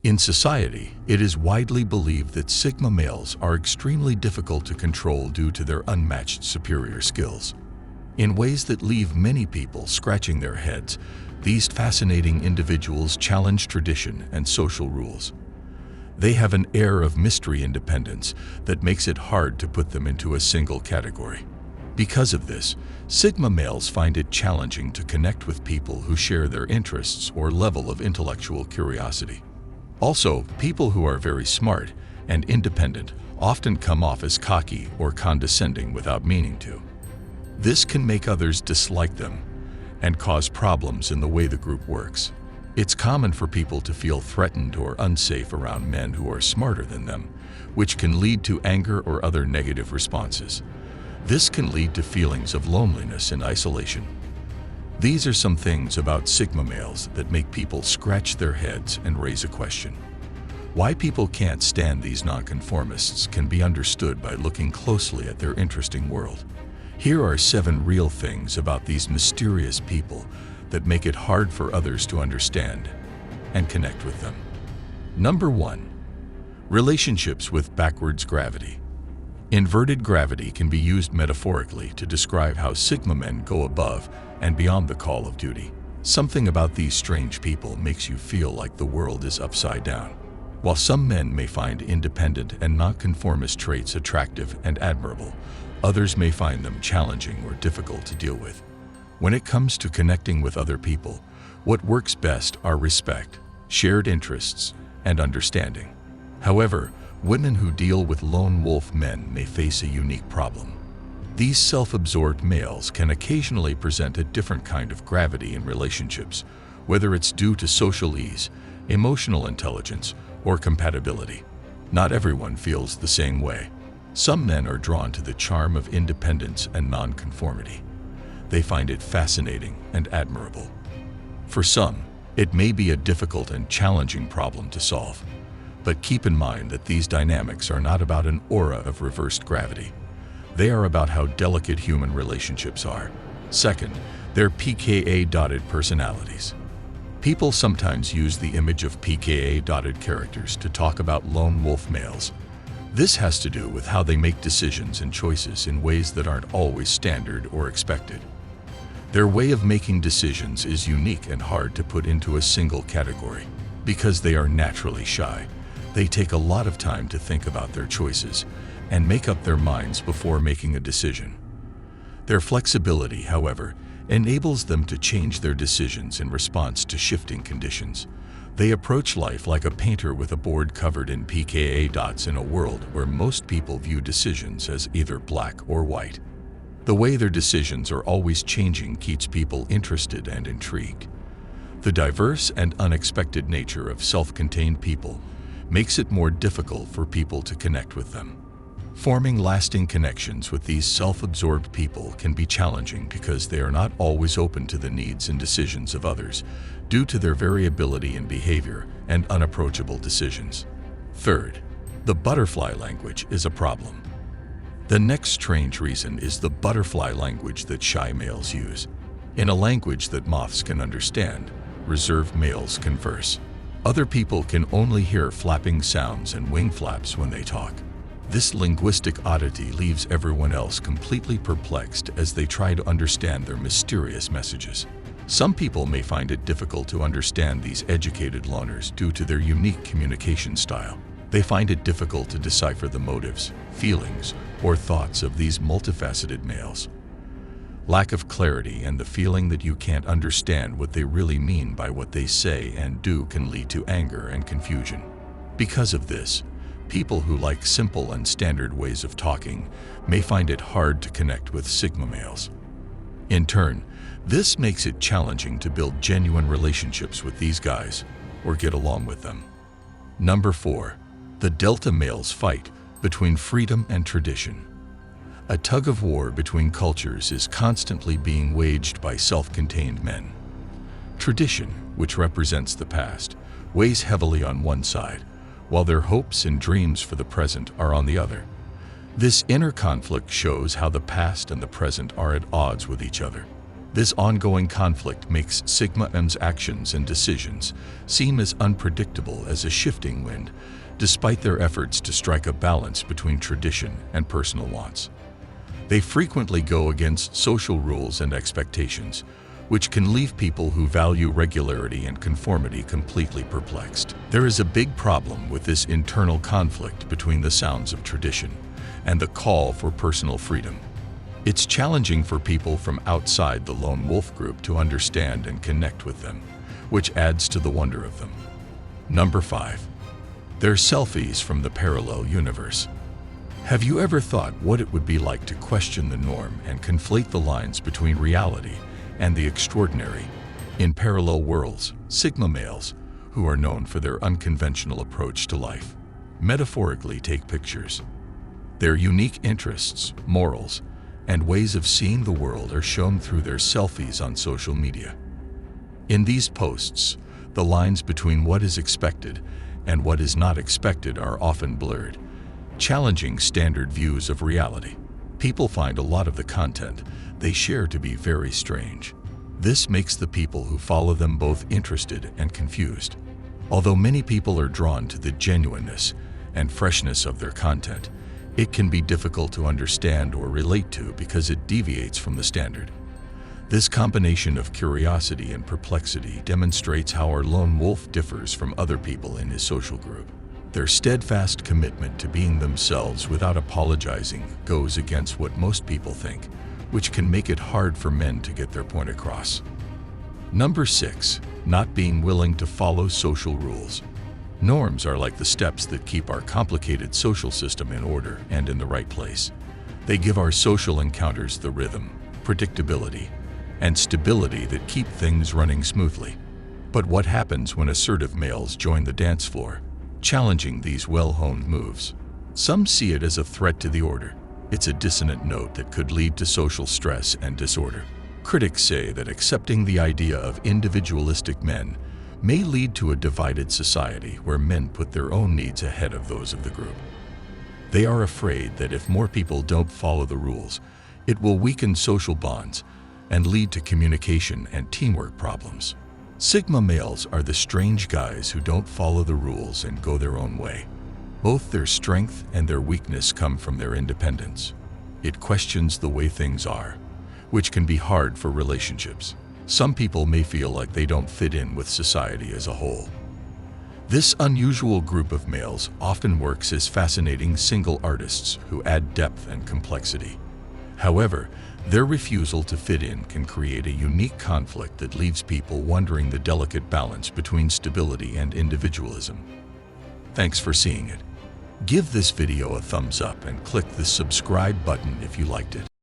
In society, it is widely believed that Sigma males are extremely difficult to control due to their unmatched superior skills. In ways that leave many people scratching their heads, these fascinating individuals challenge tradition and social rules. They have an air of mystery independence that makes it hard to put them into a single category. Because of this, Sigma males find it challenging to connect with people who share their interests or level of intellectual curiosity. Also, people who are very smart and independent often come off as cocky or condescending without meaning to. This can make others dislike them and cause problems in the way the group works. It's common for people to feel threatened or unsafe around men who are smarter than them, which can lead to anger or other negative responses. This can lead to feelings of loneliness and isolation. These are some things about Sigma males that make people scratch their heads and raise a question. Why people can't stand these nonconformists can be understood by looking closely at their interesting world. Here are 7 real things about these mysterious people that make it hard for others to understand and connect with them. Number 1. Relationships with backwards gravity. Inverted gravity can be used metaphorically to describe how Sigma men go above and beyond the call of duty. Something about these strange people makes you feel like the world is upside down. While some men may find independent and nonconformist traits attractive and admirable, others may find them challenging or difficult to deal with. When it comes to connecting with other people, what works best are respect, shared interests, and understanding. However, women who deal with lone wolf men may face a unique problem. These self-absorbed males can occasionally present a different kind of gravity in relationships, whether it's due to social ease, emotional intelligence, or compatibility. Not everyone feels the same way. Some men are drawn to the charm of independence and nonconformity. They find it fascinating and admirable. For some, it may be a difficult and challenging problem to solve. But keep in mind that these dynamics are not about an aura of reversed gravity. They are about how delicate human relationships are. Second, their PKA Dotted personalities. People sometimes use the image of PKA Dotted characters to talk about lone wolf males. This has to do with how they make decisions and choices in ways that aren't always standard or expected. Their way of making decisions is unique and hard to put into a single category. Because they are naturally shy, they take a lot of time to think about their choices and make up their minds before making a decision. Their flexibility, however, enables them to change their decisions in response to shifting conditions. They approach life like a painter with a board covered in PKA dots in a world where most people view decisions as either black or white. The way their decisions are always changing keeps people interested and intrigued. The diverse and unexpected nature of self-contained people makes it more difficult for people to connect with them. Forming lasting connections with these self-absorbed people can be challenging because they are not always open to the needs and decisions of others due to their variability in behavior and unapproachable decisions. Third, the butterfly language is a problem. The next strange reason is the butterfly language that shy males use. In a language that moths can understand, reserved males converse. Other people can only hear flapping sounds and wing flaps when they talk. This linguistic oddity leaves everyone else completely perplexed as they try to understand their mysterious messages. Some people may find it difficult to understand these educated loners due to their unique communication style. They find it difficult to decipher the motives, feelings, or thoughts of these multifaceted males. Lack of clarity and the feeling that you can't understand what they really mean by what they say and do can lead to anger and confusion. Because of this, people who like simple and standard ways of talking may find it hard to connect with Sigma males. In turn, this makes it challenging to build genuine relationships with these guys or get along with them. Number 4. The Delta males fight between freedom and tradition. A tug-of-war between cultures is constantly being waged by self-contained men. Tradition, which represents the past, weighs heavily on one side, while their hopes and dreams for the present are on the other. This inner conflict shows how the past and the present are at odds with each other. This ongoing conflict makes Sigma M's actions and decisions seem as unpredictable as a shifting wind, despite their efforts to strike a balance between tradition and personal wants. They frequently go against social rules and expectations, which can leave people who value regularity and conformity completely perplexed. There is a big problem with this internal conflict between the sounds of tradition and the call for personal freedom. It's challenging for people from outside the lone wolf group to understand and connect with them, which adds to the wonder of them. Number 5. They're selfies from the parallel universe. Have you ever thought what it would be like to question the norm and conflate the lines between reality and the extraordinary? In parallel worlds, Sigma males, who are known for their unconventional approach to life, metaphorically take pictures. Their unique interests, morals, and ways of seeing the world are shown through their selfies on social media. In these posts, the lines between what is expected and what is not expected are often blurred, challenging standard views of reality. People find a lot of the content they share to be very strange. This makes the people who follow them both interested and confused. Although many people are drawn to the genuineness and freshness of their content, it can be difficult to understand or relate to because it deviates from the standard. This combination of curiosity and perplexity demonstrates how our lone wolf differs from other people in his social group. Their steadfast commitment to being themselves without apologizing goes against what most people think, which can make it hard for men to get their point across. Number 6. Not being willing to follow social rules. Norms are like the steps that keep our complicated social system in order and in the right place. They give our social encounters the rhythm, predictability, and stability that keep things running smoothly. But what happens when assertive males join the dance floor, challenging these well-honed moves? Some see it as a threat to the order. It's a dissonant note that could lead to social stress and disorder. Critics say that accepting the idea of individualistic men may lead to a divided society where men put their own needs ahead of those of the group. They are afraid that if more people don't follow the rules, it will weaken social bonds and lead to communication and teamwork problems. Sigma males are the strange guys who don't follow the rules and go their own way. Both their strength and their weakness come from their independence. It questions the way things are, which can be hard for relationships. Some people may feel like they don't fit in with society as a whole. This unusual group of males often works as fascinating single artists who add depth and complexity. However, their refusal to fit in can create a unique conflict that leaves people wondering the delicate balance between stability and individualism. Thanks for seeing it. Give this video a thumbs up and click the subscribe button if you liked it.